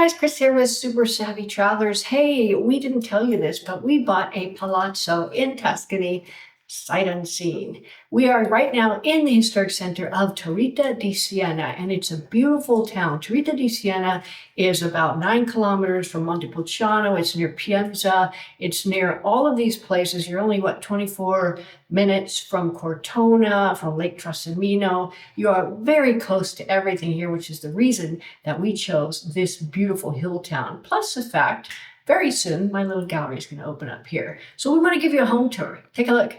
guys, Chris here with Super Savvy Travelers. Hey, we didn't tell you this, but we bought a palazzo in Tuscany, sight unseen. We are right now in the historic center of Torrita di Siena, and it's a beautiful town. Torrita di Siena is about 9 kilometers from Montepulciano. It's near Pienza. It's near all of these places. You're only, 24 minutes from Cortona, from Lake Trasimeno. You are very close to everything here, which is the reason that we chose this beautiful hill town. Plus the fact, very soon, my little gallery is going to open up here. So we want to give you a home tour. Take a look.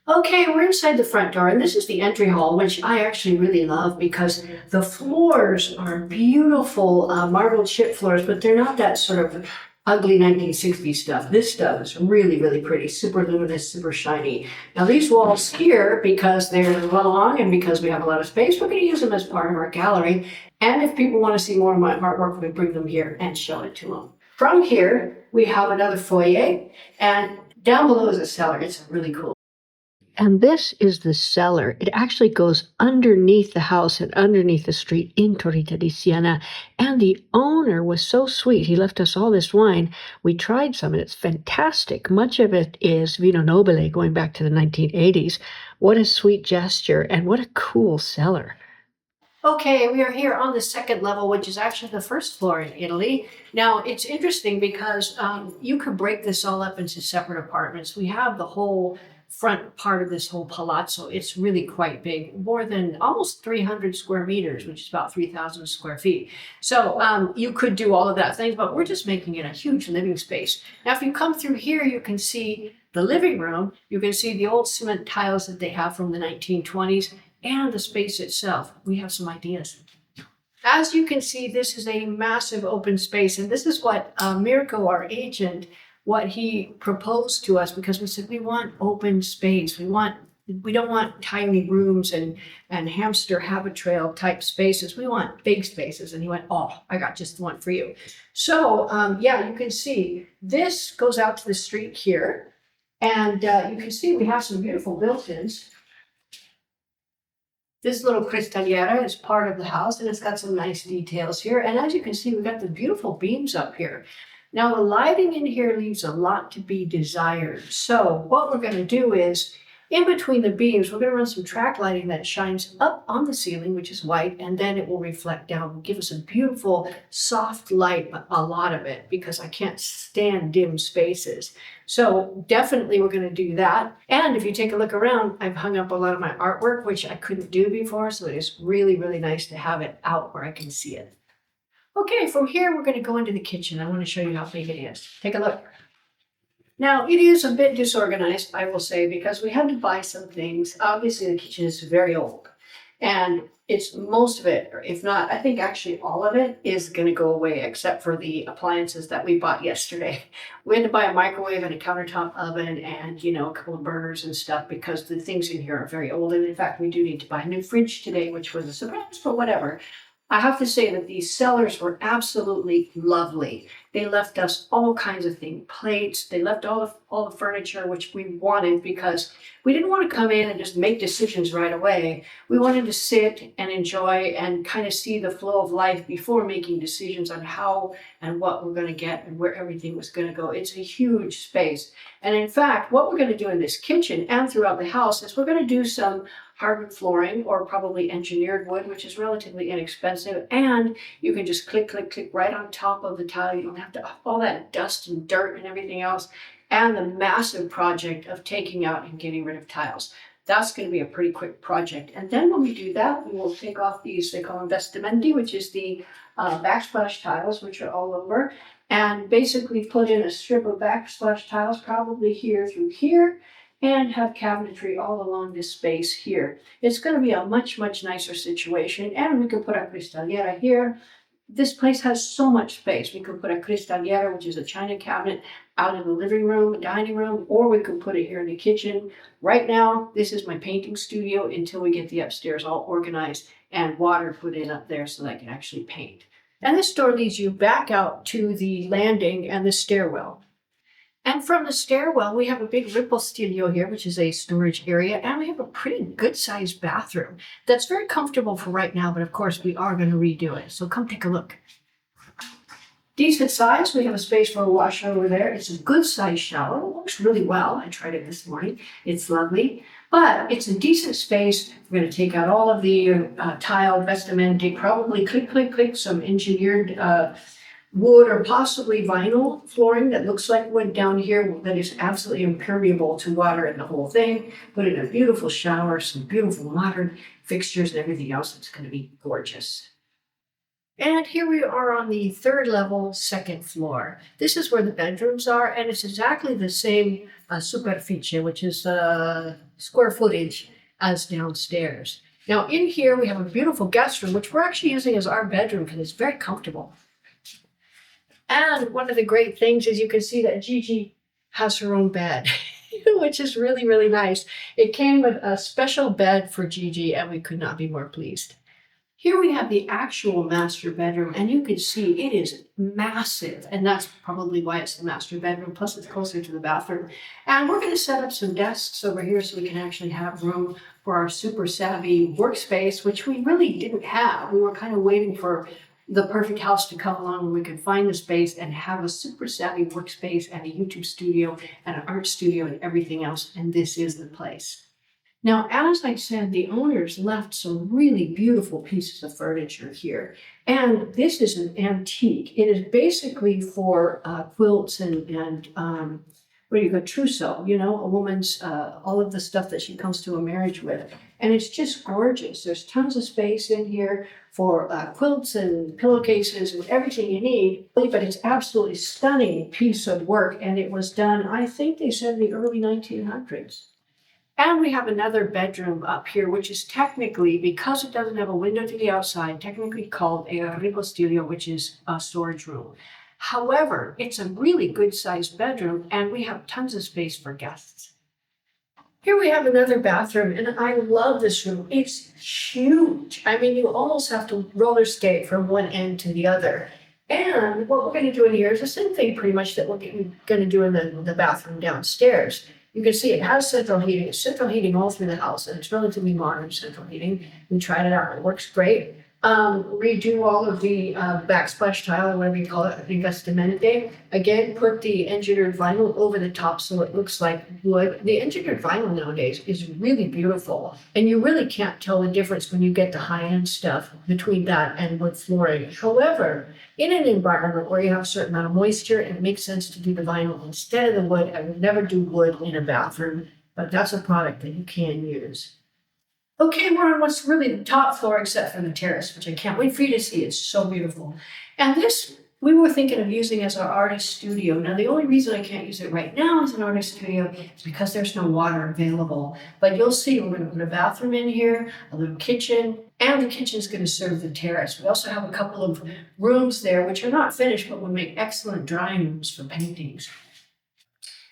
Okay, we're inside the front door, and this is the entry hall, which I actually really love because the floors are beautiful marbled chip floors, but they're not that sort of ugly 1960s stuff. This stuff is really, really pretty, super luminous, super shiny. Now these walls here, because they're well long and because we have a lot of space, we're going to use them as part of our gallery. And if people want to see more of my artwork, we bring them here and show it to them. From here, we have another foyer, and down below is a cellar. It's really cool. And this is the cellar. It actually goes underneath the house and underneath the street in Torrita di Siena. And the owner was so sweet. He left us all this wine. We tried some, and it's fantastic. Much of it is Vino Nobile, going back to the 1980s. What a sweet gesture, and what a cool cellar. Okay, we are here on the second level, which is actually the first floor in Italy. Now, it's interesting because you could break this all up into separate apartments. We have the whole front part of this whole palazzo. It's really quite big, more than almost 300 square meters, which is about 3,000 square feet. So you could do all of that things, but we're just making it a huge living space. Now, if you come through here, you can see the living room. You can see the old cement tiles that they have from the 1920s. And the space itself. We have some ideas. As you can see, this is a massive open space, and this is what Mirko, our agent, what he proposed to us, because we said we want open space. We don't want tiny rooms and hamster habit trail type spaces. We want big spaces. And he went, "Oh, I got just the one for you." So yeah, you can see this goes out to the street here, and you can see we have some beautiful built-ins. This little cristalliera is part of the house, and it's got some nice details here. And as you can see, we've got the beautiful beams up here. Now, the lighting in here leaves a lot to be desired. So what we're going to do is, in between the beams, we're going to run some track lighting that shines up on the ceiling, which is white, and then it will reflect down and give us a beautiful, soft light, a lot of it, because I can't stand dim spaces. So definitely we're going to do that. And if you take a look around, I've hung up a lot of my artwork, which I couldn't do before, so it is really, really nice to have it out where I can see it. Okay, from here, we're going to go into the kitchen. I want to show you how big it is. Take a look. Now, it is a bit disorganized, I will say, because we had to buy some things. Obviously, the kitchen is very old, and it's most of it, or if not, I think actually all of it is going to go away, except for the appliances that we bought yesterday. We had to buy a microwave and a countertop oven and, a couple of burners and stuff, because the things in here are very old. And in fact, we do need to buy a new fridge today, which was a surprise, but whatever. I have to say that these sellers were absolutely lovely. They left us all kinds of things, plates. They left all the furniture, which we wanted, because we didn't want to come in and just make decisions right away. We wanted to sit and enjoy and kind of see the flow of life before making decisions on how and what we're going to get and where everything was going to go. It's a huge space. And in fact, what we're going to do in this kitchen and throughout the house is we're going to do some hardwood flooring, or probably engineered wood, which is relatively inexpensive. And you can just click, click, click right on top of the tile. You don't have to all that dust and dirt and everything else. And the massive project of taking out and getting rid of tiles. That's going to be a pretty quick project. And then when we do that, we will take off these, they call them vestimenti, which is the backsplash tiles, which are all over, and basically put in a strip of backsplash tiles, probably here through here, and have cabinetry all along this space here. It's going to be a much, much nicer situation. And we can put our cristalliera here. This place has so much space. We could put a cristalliera, which is a china cabinet, out in the living room, dining room, or we could put it here in the kitchen. Right now, this is my painting studio until we get the upstairs all organized and water put in up there so that I can actually paint. And this door leads you back out to the landing and the stairwell. And from the stairwell, we have a big ripostiglio here, which is a storage area, and we have a pretty good-sized bathroom that's very comfortable for right now, but of course we are going to redo it. So come take a look. Decent size. We have a space for a washer over there. It's a good size shower. It works really well. I tried it this morning. It's lovely, but it's a decent space. We're going to take out all of the tile, vestamente, probably click, click, click, some engineered wood or possibly vinyl flooring that looks like wood down here that is absolutely impermeable to water in the whole thing. Put in a beautiful shower, some beautiful modern fixtures and everything else. It's going to be gorgeous. And here we are on the third level, second floor. This is where the bedrooms are, and it's exactly the same superficie, which is square footage, as downstairs. Now in here we have a beautiful guest room, which we're actually using as our bedroom because it's very comfortable. And one of the great things is you can see that Gigi has her own bed, which is really, really nice. It came with a special bed for Gigi, and we could not be more pleased. Here we have the actual master bedroom, and you can see it is massive, and that's probably why it's the master bedroom, plus it's closer to the bathroom. And we're going to set up some desks over here so we can actually have room for our super savvy workspace, which we really didn't have. We were kind of waiting for the perfect house to come along where we could find the space and have a super savvy workspace and a YouTube studio and an art studio and everything else, and this is the place. Now, as I said, the owners left some really beautiful pieces of furniture here. And this is an antique. It is basically for quilts and what do you call trousseau, you know, a woman's, all of the stuff that she comes to a marriage with. And it's just gorgeous. There's tons of space in here for quilts and pillowcases and everything you need. But it's absolutely stunning piece of work. And it was done, I think they said, in the early 1900s. And we have another bedroom up here, which is technically, because it doesn't have a window to the outside, technically called a ripostiglio, which is a storage room. However, it's a really good sized bedroom, and we have tons of space for guests. Here we have another bathroom, and I love this room. It's huge. I mean, you almost have to roller skate from one end to the other. And what we're going to do in here is the same thing pretty much that we're going to do in the bathroom downstairs. You can see it has central heating. It's central heating all through the house, and it's relatively modern central heating. We tried it out. It works great. Redo all of the backsplash tile, or whatever you call it, rivestimento. Again, put the engineered vinyl over the top so it looks like wood. The engineered vinyl nowadays is really beautiful, and you really can't tell the difference when you get the high-end stuff between that and wood flooring. However, in an environment where you have a certain amount of moisture, it makes sense to do the vinyl instead of the wood. I would never do wood in a bathroom, but that's a product that you can use. Okay, we're on what's really the top floor except for the terrace, which I can't wait for you to see. It's so beautiful. And this we were thinking of using as our artist studio. Now, the only reason I can't use it right now as an artist studio is because there's no water available. But you'll see we're going to put a bathroom in here, a little kitchen, and the kitchen is going to serve the terrace. We also have a couple of rooms there, which are not finished, but would make excellent drying rooms for paintings.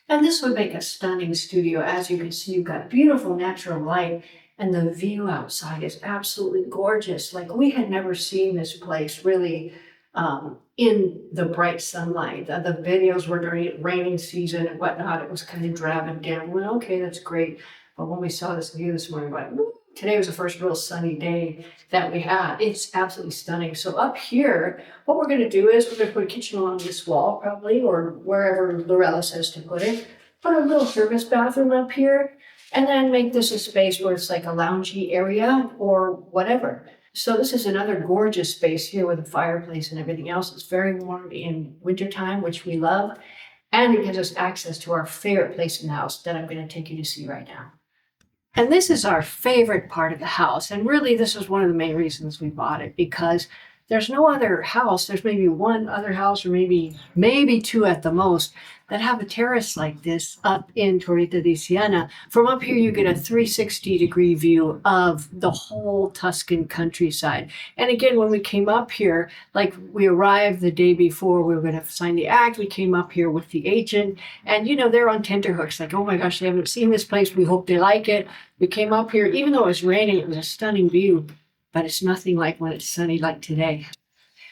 And this would make a stunning studio. As you can see, you've got beautiful natural light. And the view outside is absolutely gorgeous. Like, we had never seen this place really in the bright sunlight. The videos were during raining season and whatnot. It was kind of drab and dim. Well, okay, that's great. But when we saw this view this morning, like, today was the first real sunny day that we had. It's absolutely stunning. So up here, what we're going to do is we're going to put a kitchen along this wall, probably, or wherever Lorella says to put it. Put a little service bathroom up here. And then make this a space where it's like a loungy area or whatever. So this is another gorgeous space here with a fireplace and everything else. It's very warm in wintertime, which we love. And it gives us access to our favorite place in the house that I'm going to take you to see right now. And this is our favorite part of the house. And really, this is one of the main reasons we bought it, because there's no other house. There's maybe one other house or maybe two at the most that have a terrace like this up in Torrita di Siena. From up here, you get a 360-degree view of the whole Tuscan countryside. And again, when we came up here, like we arrived the day before we were going to sign the act, we came up here with the agent, and they're on tenterhooks, like, oh my gosh, they haven't seen this place. We hope they like it. We came up here, even though it was raining, it was a stunning view, but it's nothing like when it's sunny like today.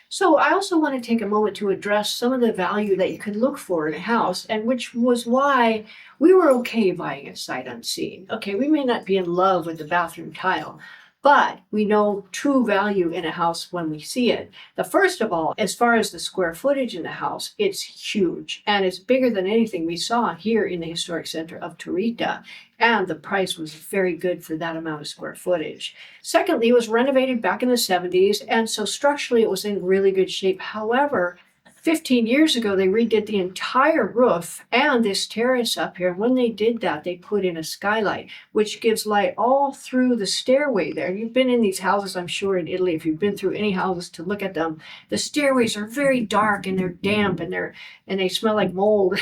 So I also want to take a moment to address some of the value that you can look for in a house, and which was why we were okay buying it sight unseen. Okay, we may not be in love with the bathroom tile, But we know true value in a house when we see it. The first of all, as far as the square footage in the house, it's huge and it's bigger than anything we saw here in the historic center of Torrita. And the price was very good for that amount of square footage. Secondly, it was renovated back in the 70s, and so structurally it was in really good shape. However, 15 years ago, they redid the entire roof and this terrace up here. When they did that, they put in a skylight, which gives light all through the stairway there. You've been in these houses, I'm sure, in Italy. If you've been through any houses to look at them, the stairways are very dark and they're damp and they smell like mold.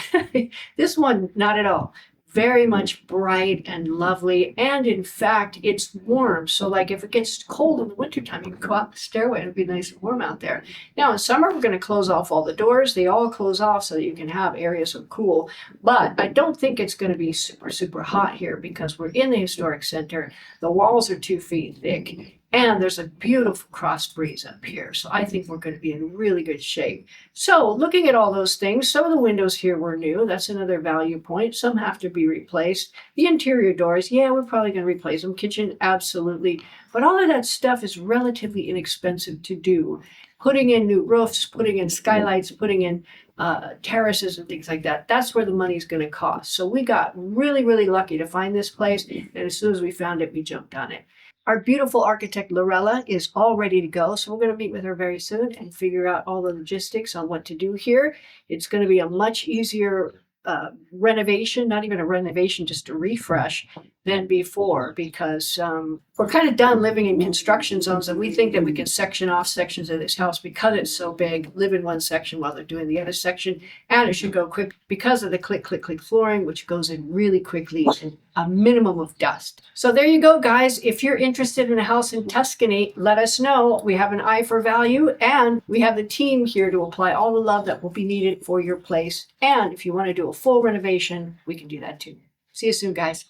This one, not at all. Very much bright and lovely. And in fact, it's warm. So like if it gets cold in the wintertime, you can go out the stairway and it'll be nice and warm out there. Now in summer, we're going to close off all the doors. They all close off so that you can have areas of cool. But I don't think it's going to be super, super hot here because we're in the historic center. The walls are 2 feet thick. And there's a beautiful cross breeze up here. So I think we're going to be in really good shape. So looking at all those things, some of the windows here were new. That's another value point. Some have to be replaced. The interior doors, yeah, we're probably going to replace them. Kitchen, absolutely. But all of that stuff is relatively inexpensive to do. Putting in new roofs, putting in skylights, putting in terraces and things like that. That's where the money's going to cost. So we got really, really lucky to find this place. And as soon as we found it, we jumped on it. Our beautiful architect, Lorella, is all ready to go. So we're going to meet with her very soon and figure out all the logistics on what to do here. It's going to be a much easier renovation, not even a renovation, just a refresh than before, because we're kind of done living in construction zones, and we think that we can section off sections of this house because it's so big, live in one section while they're doing the other section, and it should go quick because of the click, click, click flooring, which goes in really quickly and a minimum of dust. So there you go, guys. If you're interested in a house in Tuscany, let us know. We have an eye for value, and we have the team here to apply all the love that will be needed for your place. And if you want to do a full renovation, we can do that too. See you soon, guys.